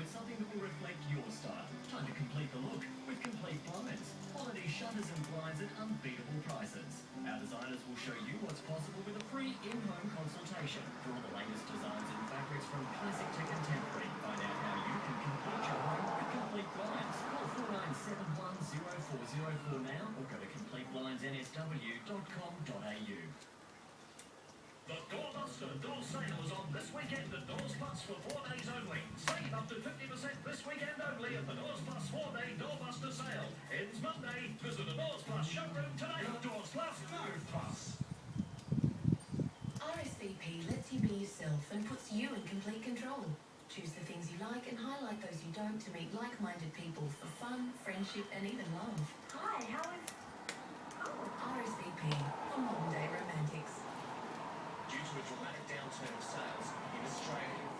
with something that will reflect your style. Time to complete the look with Complete Blinds. Quality shutters and blinds at unbeatable prices. Our designers will show you what's possible with a free in-home consultation. For all the latest designs and fabrics from classic to contemporary, find out how you can complete your home with Complete Blinds. Call 49710404 now or go to completeblindsnsw.com.au. The Doorbuster Door Sale is on this weekend at Doors Plus for 4 days only. Save up to 50% this weekend only at the Doors Plus 4-day Doorbuster Sale. Ends Monday. Visit the Doors Plus showroom today. Doors Plus, no fuss. RSVP lets you be yourself and puts you in complete control. Choose the things you like and highlight those you don't to meet like-minded people for fun, friendship and even love. Hi, how is... Oh. RSVP for modern day romantics. Due to a dramatic downturn of sales in Australia